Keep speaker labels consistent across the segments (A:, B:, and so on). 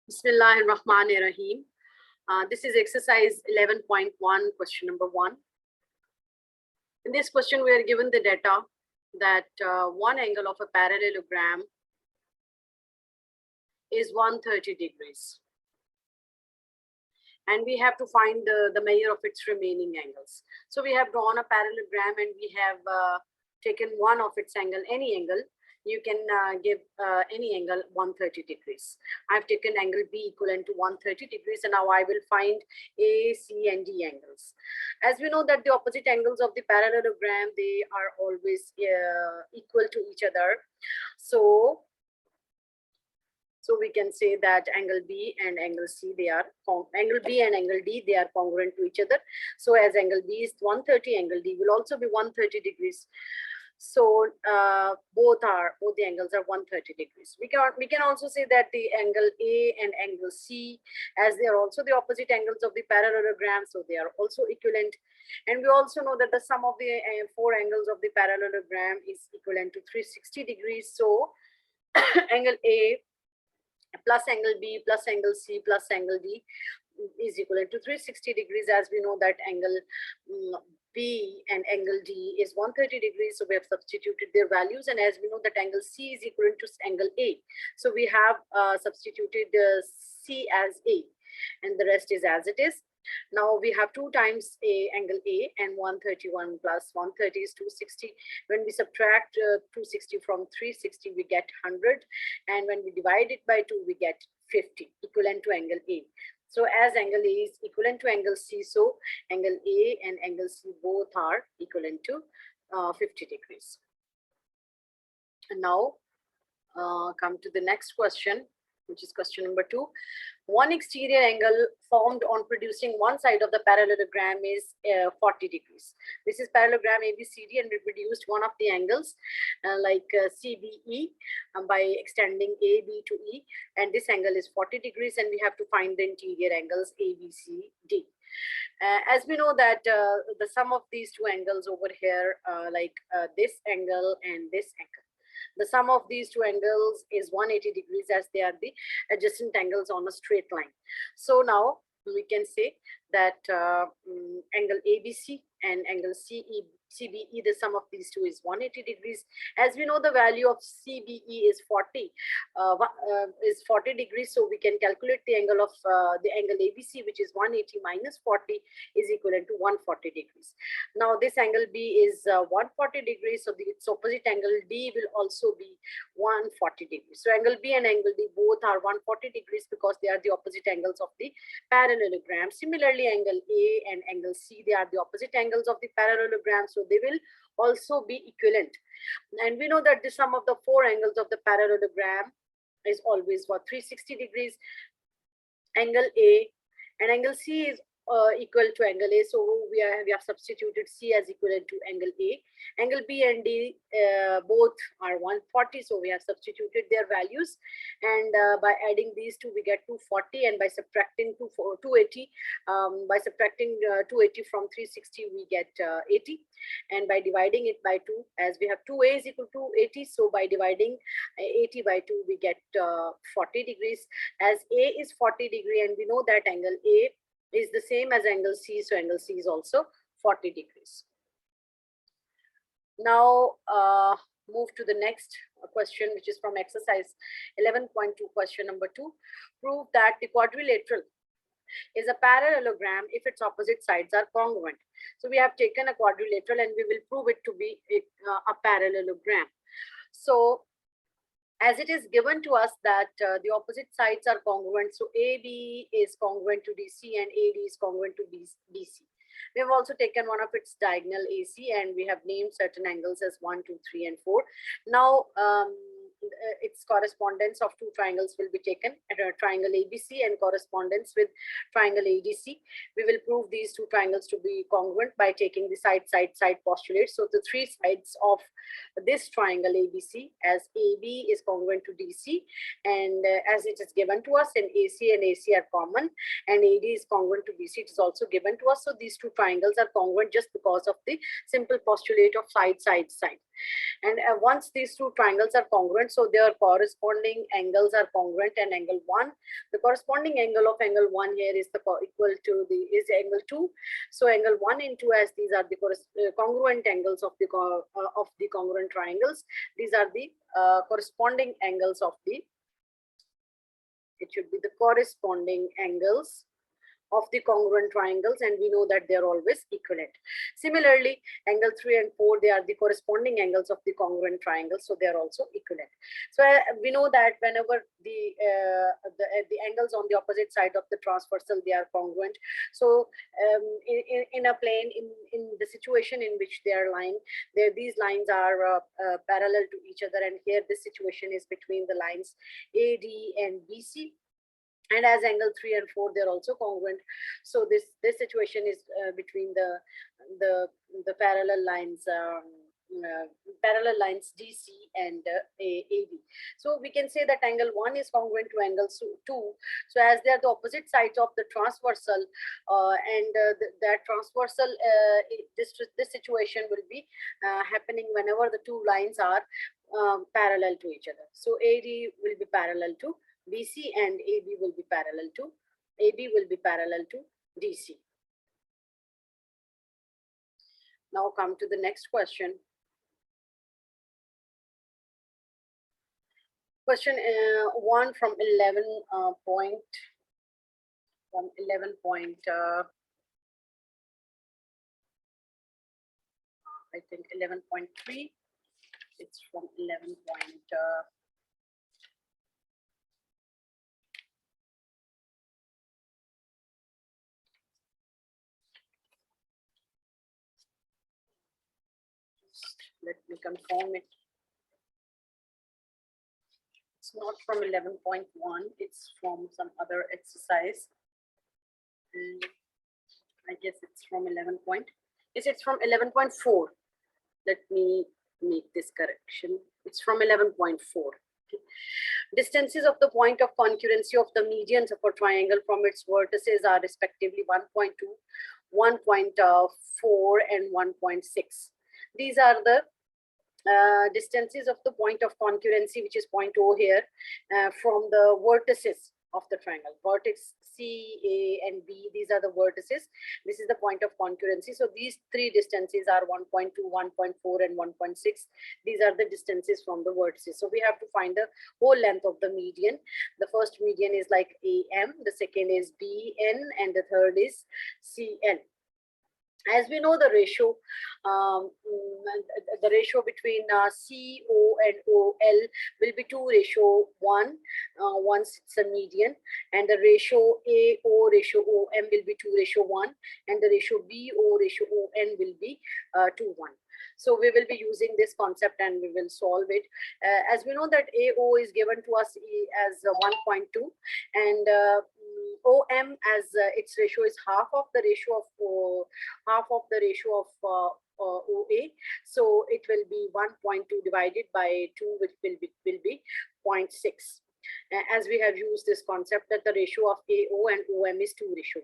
A: Bismillahirrahmanirrahim. This is exercise 11.1, question number 1. In this question, we are given the data that one angle of a parallelogram is 130 degrees. And we have to find the measure of its remaining angles. So we have drawn a parallelogram and we have taken one of its angle, any angle. You can give any angle 130 degrees. I've taken angle B equivalent to 130 degrees, and now I will find A, C, and D angles. As we know that the opposite angles of the parallelogram, they are always equal to each other. So we can say that angle B and angle C, they are angle B and angle D, they are congruent to each other. So as angle B is 130, angle D will also be 130 degrees. So both the angles are 130 degrees. We can also say that the angle A and angle C, as they are also the opposite angles of the parallelogram, so they are also equivalent. And we also know that the sum of the four angles of the parallelogram is equivalent to 360 degrees. So angle A plus angle B plus angle C plus angle D is equivalent to 360 degrees, as we know that angle B and angle D is 130 degrees. So we have substituted their values, and as we know that angle C is equivalent to angle A. So we have substituted C as A, and the rest is as it is. Now we have 2 times angle A, and 131 plus 130 is 260. When we subtract 260 from 360, we get 100. And when we divide it by 2, we get 50, equivalent to angle A. So as angle A is equivalent to angle C, so angle A and angle C both are equivalent to 50 degrees. And now come to the next question, which is question number 2. One exterior angle formed on producing one side of the parallelogram is 40 degrees. This is parallelogram ABCD, and we produced one of the angles like CBE by extending AB to E, and this angle is 40 degrees, and we have to find the interior angles ABCD. As we know that the sum of these two angles over here, this angle and this angle, the sum of these two angles is 180 degrees, as they are the adjacent angles on a straight line. So now we can say that angle ABC and angle CBE, the sum of these two is 180 degrees. As we know, the value of CBE is 40 degrees, so we can calculate the angle of the angle ABC, which is 180 minus 40 is equivalent to 140 degrees. Now this angle B is 140 degrees, so its opposite angle D will also be 140 degrees. So angle B and angle D both are 140 degrees because they are the opposite angles of the parallelogram. Similarly, angle A and angle C, they are the opposite angles of the parallelogram, so they will also be equivalent. And we know that the sum of the four angles of the parallelogram is always 360 degrees. Angle A and angle C is equal to angle A, so we have substituted C as equivalent to angle A. Angle B and D both are 140, so we have substituted their values, and by adding these two we get 240, and by subtracting 280 from 360 we get 80, and by dividing it by 2, as we have 2A is equal to 80, so by dividing 80 by 2 we get 40 degrees, as A is 40 degree, and we know that angle A is the same as angle C, so angle C is also 40 degrees. Now move to the next question, which is from exercise 11.2, question number 2. Prove that the quadrilateral is a parallelogram if its opposite sides are congruent. So we have taken a quadrilateral and we will prove it to be a parallelogram. So as it is given to us that the opposite sides are congruent, so AB is congruent to DC and AD is congruent to DC. We have also taken one of its diagonal AC, and we have named certain angles as 1, 2, 3, and 4. Now its correspondence of two triangles will be taken, triangle ABC and correspondence with triangle ADC. We will prove these two triangles to be congruent by taking the side postulate. So the three sides of this triangle ABC, as AB is congruent to DC, and as it is given to us, and AC are common, and AD is congruent to BC, it is also given to us. So these two triangles are congruent just because of the simple postulate of side. And once these two triangles are congruent, so their corresponding angles are congruent, and angle 1, the corresponding angle of angle 1 here is equal to is angle 2. So angle 1 and 2, as these are the congruent angles of the congruent triangles, these are the corresponding angles of it should be the corresponding angles of the congruent triangles, and we know that they are always equivalent. Similarly, angle 3 and 4, they are the corresponding angles of the congruent triangles, so they are also equivalent. So we know that whenever the angles on the opposite side of the transversal, they are congruent. So in a plane, in the situation in which they are lying, these lines are parallel to each other, and here this situation is between the lines AD and BC. And as angle 3 and 4, they're also congruent. So this situation is between the parallel lines DC and AB. So we can say that angle 1 is congruent to angle 2. So as they are the opposite sides of the transversal, that transversal, this situation will be happening whenever the two lines are parallel to each other. So AD will be parallel to BC, and AB will be parallel to DC. Now come to the next question. Question 1 from 11 I think 11.3. It's from 11. Let me confirm it. It's not from 11.1. It's from some other exercise. And I guess it's from 11. It's from 11.4. Let me make this correction. It's from 11.4. Distances of the point of concurrency of the medians of a triangle from its vertices are respectively 1.2, 1.4, and 1.6. These are the distances of the point of concurrency, which is point O here, from the vertices of the triangle. Vertex C, A, and B, these are the vertices. This is the point of concurrency. So these three distances are 1.2, 1.4, and 1.6. These are the distances from the vertices. So we have to find the whole length of the median. The first median is like AM, the second is BN, and the third is CN. As we know, the ratio between CO and OL will be 2:1 once it's a median, and the ratio AO/OM will be 2:1, and the ratio BO/ON will be 2:1. So we will be using this concept and we will solve it. As we know that AO is given to us as 1.2, and OM as its ratio is half of the ratio of OA. So it will be 1.2 divided by 2, which will be 0.6. As we have used this concept that the ratio of AO and OM is 2:1.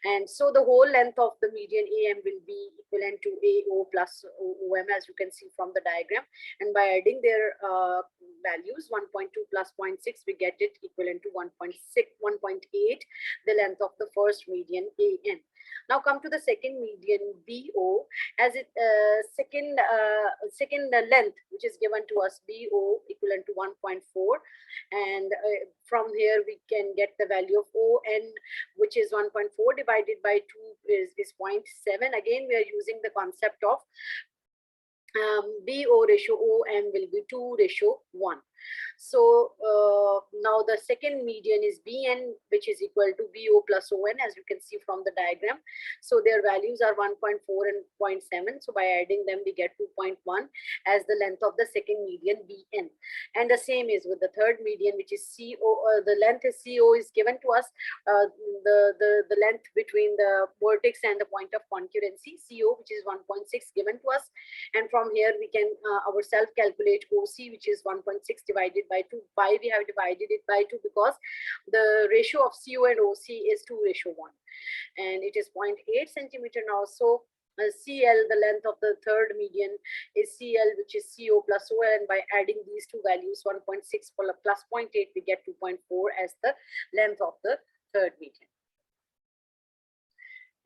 A: And so the whole length of the median AM will be equivalent to AO plus OM, as you can see from the diagram. And by adding their values, 1.2 plus 0.6, we get it equivalent to 1.8, the length of the first median AN. Now come to the second median BO, as it second length, which is given to us, BO equivalent to 1.4, and from here we can get the value of ON, which is 1.4 divided by 2 is 0.7. Again, we are using the concept of BO/OM will be 2:1. So now the second median is BN, which is equal to BO plus ON, as you can see from the diagram. So their values are 1.4 and 0.7. So by adding them, we get 2.1 as the length of the second median BN. And the same is with the third median, which is CO. The length is CO is given to us, the length between the vertex and the point of concurrency, CO, which is 1.6 given to us. And from here we can ourselves calculate OC, which is 1.6 divided by 2. Why we have divided it by 2? Because the ratio of CO and OC is 2:1, and it is 0.8 centimeter now. So CL, the length of the third median is CL, which is CO plus OL, and by adding these two values, 1.6 plus 0.8, we get 2.4 as the length of the third median.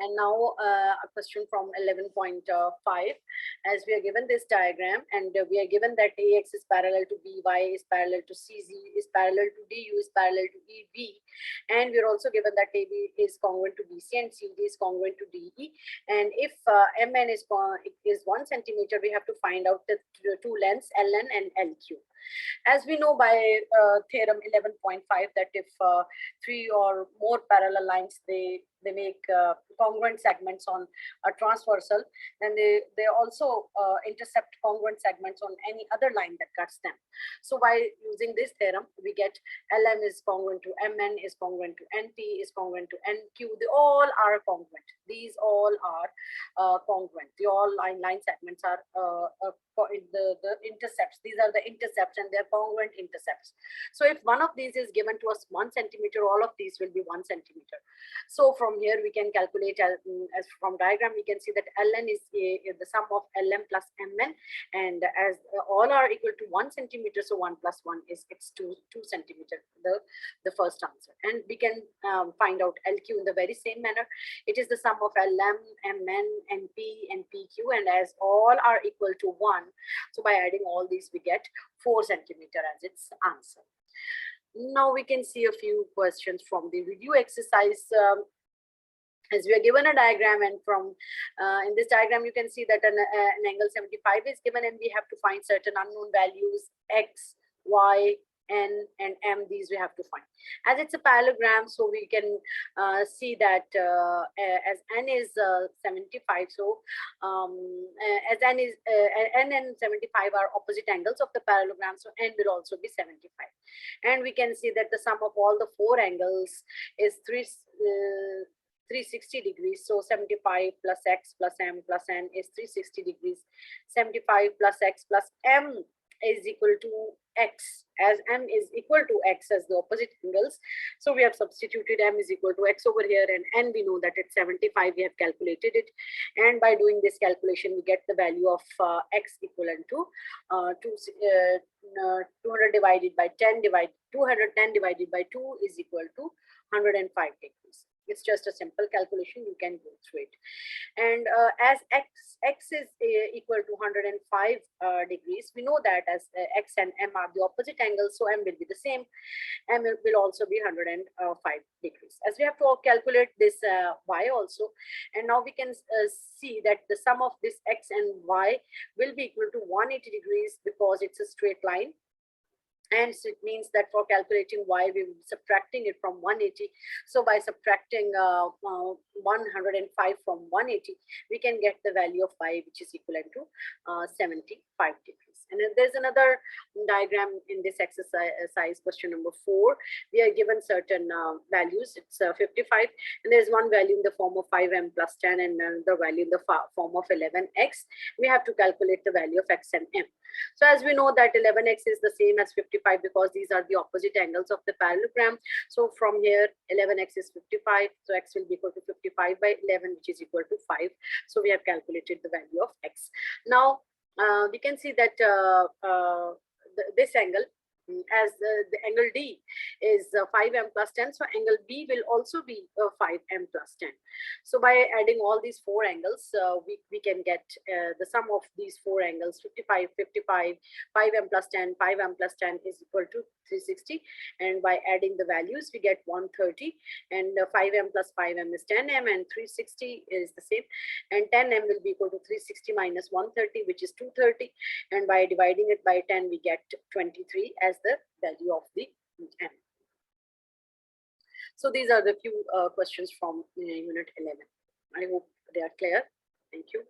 A: And now a question from 11.5, as we are given this diagram and we are given that AX is parallel to BY, is parallel to CZ, is parallel to DU, is parallel to EB, and we are also given that AB is congruent to BC and CD is congruent to DE. And if MN is 1 centimeter, we have to find out the two lengths LN and LQ. As we know by theorem 11.5 that if three or more parallel lines they make congruent segments on a transversal, then they also intercept congruent segments on any other line that cuts them. So by using this theorem, we get LM is congruent to MN, is congruent to NP, is congruent to NQ. They all are congruent. These all are congruent. The all line segments are the intercepts. These are the intercepts and they're congruent intercepts. So if one of these is given to us 1 centimeter, all of these will be 1 centimeter. So from here we can calculate as from diagram we can see that Ln is the sum of Lm plus Mn, and as all are equal to 1 centimeter, so 1 plus 1 is it's 2 centimeter, the first answer. And we can find out LQ in the very same manner. It is the sum of Lm, Mn, Np, and Pq, and as all are equal to 1, so by adding all these we get 4 centimeter as its answer. Now we can see a few questions from the review exercise. As we are given a diagram, and from in this diagram you can see that an angle 75 is given, and we have to find certain unknown values x, y, n, and m. These we have to find. As it's a parallelogram, so we can see that as n is 75, so as n is n and 75 are opposite angles of the parallelogram, so n will also be 75. And we can see that the sum of all the 4 angles is 360 degrees. So 75 plus x plus m plus n is 360 degrees. 75 plus x plus m is equal to x, as m is equal to x as the opposite angles. So we have substituted m is equal to x over here, and n we know that it's 75. We have calculated it, and by doing this calculation we get the value of x equivalent to 200 divided by 10 210 divided by 2 is equal to 105 degrees. It's just a simple calculation, you can go through it. And as x is equal to 105 degrees, we know that as x and m are the opposite angles, so m will be the same. M will also be 105 degrees. As we have to calculate this y also, and now we can see that the sum of this x and y will be equal to 180 degrees because it's a straight line. And so it means that for calculating y, we will be subtracting it from 180. So by subtracting 105 from 180, we can get the value of y, which is equivalent to 75 degrees. And then there's another diagram in this exercise, question number 4. We are given certain values. It's 55, and there's one value in the form of 5m plus 10 and another value in the form of 11x. We have to calculate the value of x and m. So as we know that 11x is the same as 55 because these are the opposite angles of the parallelogram. So from here 11x is 55, so x will be equal to 55 by 11, which is equal to 5. So we have calculated the value of x. Now we can see that this angle, as the angle D is 5m plus 10, so angle B will also be 5m plus 10. So by adding all these 4 angles, we can get the sum of these 4 angles, 55, 55, 5m plus 10, 5m plus 10 is equal to 360. And by adding the values, we get 130, and 5m plus 5m is 10m, and 360 is the same. And 10m will be equal to 360 minus 130, which is 230. And by dividing it by 10, we get 23 as the value of the m. So these are the few questions from unit 11. I hope they are clear. Thank you.